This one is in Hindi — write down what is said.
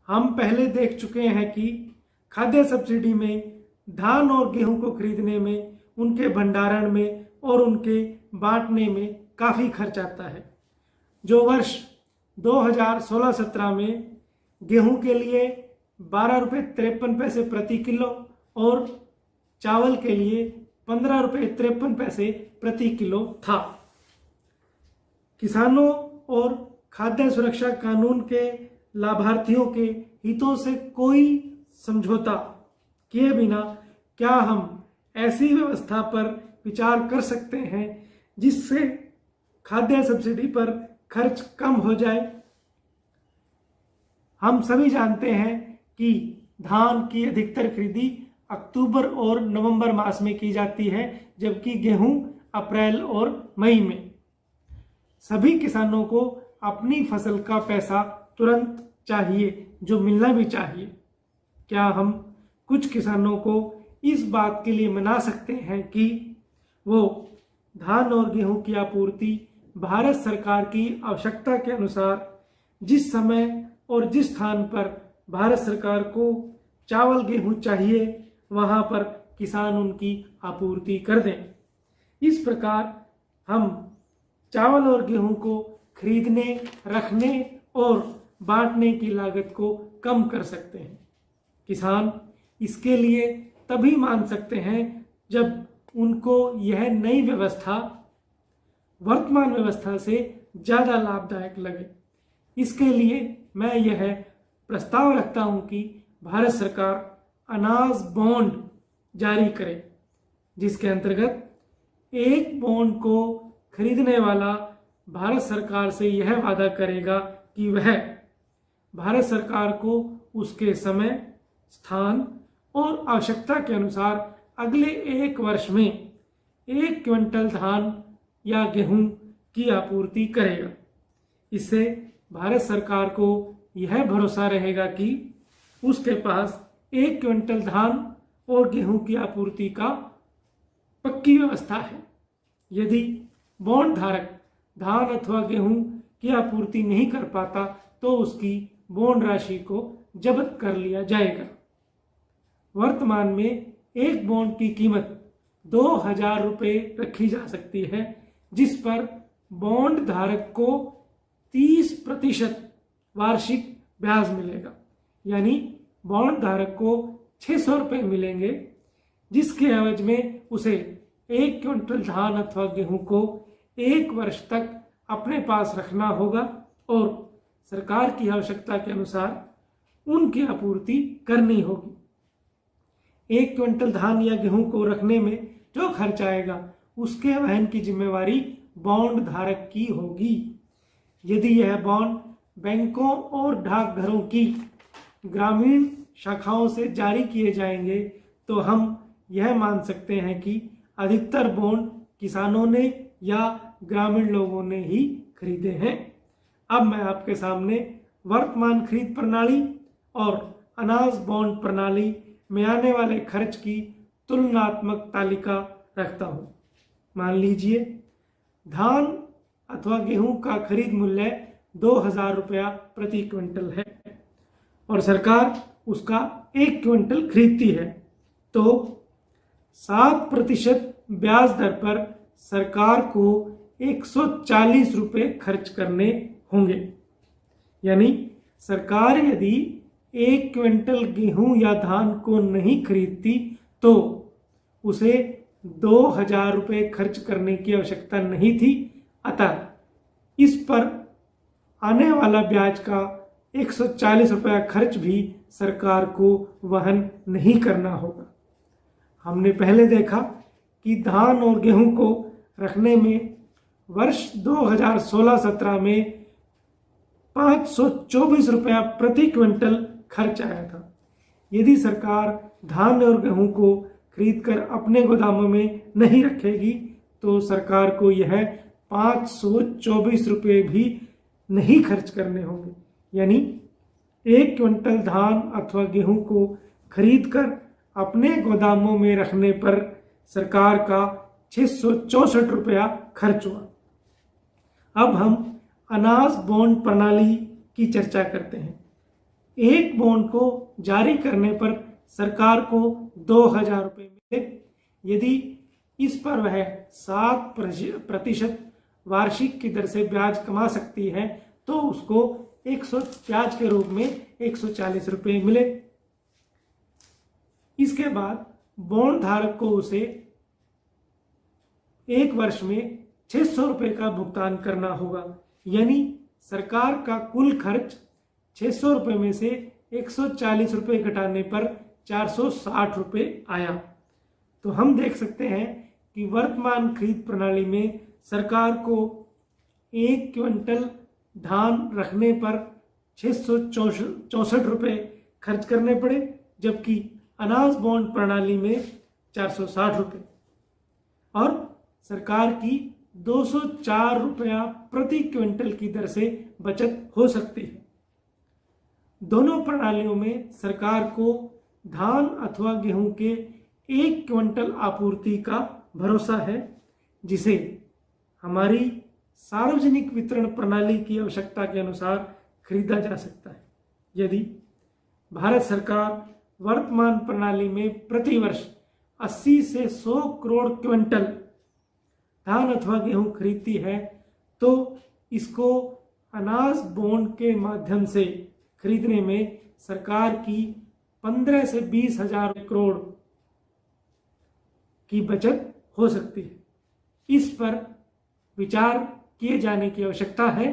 हम पहले देख चुके हैं कि खाद्य सब्सिडी में धान और गेहूं को खरीदने में, उनके भंडारण में और उनके बांटने में काफ़ी खर्च आता है। जो वर्ष 2016-17 में गेहूं के लिए 12 रुपये 53 पैसे प्रति किलो और चावल के लिए 15 रुपये 53 पैसे प्रति किलो था। किसानों और खाद्य सुरक्षा कानून के लाभार्थियों के हितों से कोई समझौता किए बिना क्या हम ऐसी व्यवस्था पर विचार कर सकते हैं जिससे खाद्य सब्सिडी पर खर्च कम हो जाए। हम सभी जानते हैं कि धान की अधिकतर खरीदी अक्टूबर और नवंबर मास में की जाती है, जबकि गेहूं अप्रैल और मई में। सभी किसानों को अपनी फसल का पैसा तुरंत चाहिए, जो मिलना भी चाहिए। क्या हम कुछ किसानों को इस बात के लिए मना सकते हैं कि वो धान और गेहूं की आपूर्ति भारत सरकार की आवश्यकता के अनुसार जिस समय और जिस स्थान पर भारत सरकार को चावल गेहूं चाहिए वहां पर किसान उनकी आपूर्ति कर दें। इस प्रकार हम चावल और गेहूं को खरीदने, रखने और बांटने की लागत को कम कर सकते हैं। किसान इसके लिए तभी मान सकते हैं जब उनको यह नई व्यवस्था वर्तमान व्यवस्था से ज़्यादा लाभदायक लगे। इसके लिए मैं यह प्रस्ताव रखता हूं कि भारत सरकार अनाज बॉन्ड जारी करे, जिसके अंतर्गत एक बॉन्ड को खरीदने वाला भारत सरकार से यह वादा करेगा कि वह भारत सरकार को उसके समय, स्थान और आवश्यकता के अनुसार अगले 1 वर्ष में 1 क्विंटल धान या गेहूं की आपूर्ति करेगा। इससे भारत सरकार को यह भरोसा रहेगा कि उसके पास 1 क्विंटल धान और गेहूं की आपूर्ति का पक्की व्यवस्था है। यदि बॉन्ड धारक धान अथवा गेहूं की आपूर्ति नहीं कर पाता तो उसकी बॉन्ड राशि को जब्त कर लिया जाएगा। वर्तमान में एक बॉन्ड की कीमत 2000 रुपये रखी जा सकती है, जिस पर बॉन्ड धारक को 30% वार्षिक ब्याज मिलेगा। यानी बॉन्ड धारक को 600 रुपये मिलेंगे, जिसके एवज में उसे 1 क्विंटल धान अथवा गेहूं को 1 वर्ष तक अपने पास रखना होगा और सरकार की आवश्यकता के अनुसार उनकी आपूर्ति करनी होगी। 1 क्विंटल धान या गेहूं को रखने में जो खर्च आएगा उसके वहन की जिम्मेवारी बॉन्ड धारक की होगी। यदि यह बॉन्ड बैंकों और डाकघरों की ग्रामीण शाखाओं से जारी किए जाएंगे तो हम यह मान सकते हैं कि अधिकतर बॉन्ड किसानों ने या ग्रामीण लोगों ने ही खरीदे हैं। अब मैं आपके सामने वर्तमान खरीद प्रणाली और अनाज बॉन्ड प्रणाली में आने वाले खर्च की तुलनात्मक तालिका रखता हूं। मान लीजिए धान अथवा गेहूं का खरीद मूल्य 2000 रुपया प्रति क्विंटल है और सरकार उसका 1 क्विंटल खरीदती है, तो 7% ब्याज दर पर सरकार को 140 रुपये खर्च करने होंगे। यानी सरकार यदि 1 क्विंटल गेहूं या धान को नहीं खरीदती तो उसे 2000 रुपये खर्च करने की आवश्यकता नहीं थी। अतः इस पर आने वाला ब्याज का 140 रुपया खर्च भी सरकार को वहन नहीं करना होगा। हमने पहले देखा कि धान और गेहूं को रखने में वर्ष 2016-17 में 524 रुपया प्रति क्विंटल खर्च आया था। यदि सरकार धान और गेहूं को खरीदकर अपने गोदामों में नहीं रखेगी तो सरकार को यह 524 रुपये भी नहीं खर्च करने होंगे। यानी 1 क्विंटल धान अथवा गेहूं को खरीदकर अपने गोदामों में रखने पर सरकार का 664 रुपया खर्च हुआ। अब हम अनाज बॉन्ड प्रणाली की चर्चा करते हैं। एक बॉन्ड को जारी करने पर सरकार को 2,000 रुपये मिले यदि इस पर वह 7% वार्षिक की दर से ब्याज कमा सकती है तो उसको ब्याज के रूप में 140 रुपये मिले। इसके बाद बॉन्ड धारक को उसे 1 वर्ष में 600 रुपये का भुगतान करना होगा, यानी सरकार का कुल खर्च 600 रुपये में से 140 रुपये घटाने पर 460 रुपये आया। तो हम देख सकते हैं कि वर्तमान खरीद प्रणाली में सरकार को 1 क्विंटल धान रखने पर 664 रुपये खर्च करने पड़े, जबकि अनाज बॉन्ड प्रणाली में 460 रुपये और सरकार की 204 रुपया प्रति क्विंटल की दर से बचत हो सकती है। दोनों प्रणालियों में सरकार को धान अथवा गेहूं के 1 क्विंटल आपूर्ति का भरोसा है, जिसे हमारी सार्वजनिक वितरण प्रणाली की आवश्यकता के अनुसार खरीदा जा सकता है। यदि भारत सरकार वर्तमान प्रणाली में प्रतिवर्ष 80 से 100 करोड़ क्विंटल धान अथवा गेहूं खरीदती है तो इसको अनाज बॉन्ड के माध्यम से खरीदने में सरकार की 15 से 20 हजार करोड़ की बचत हो सकती है। इस पर विचार किए जाने की आवश्यकता है।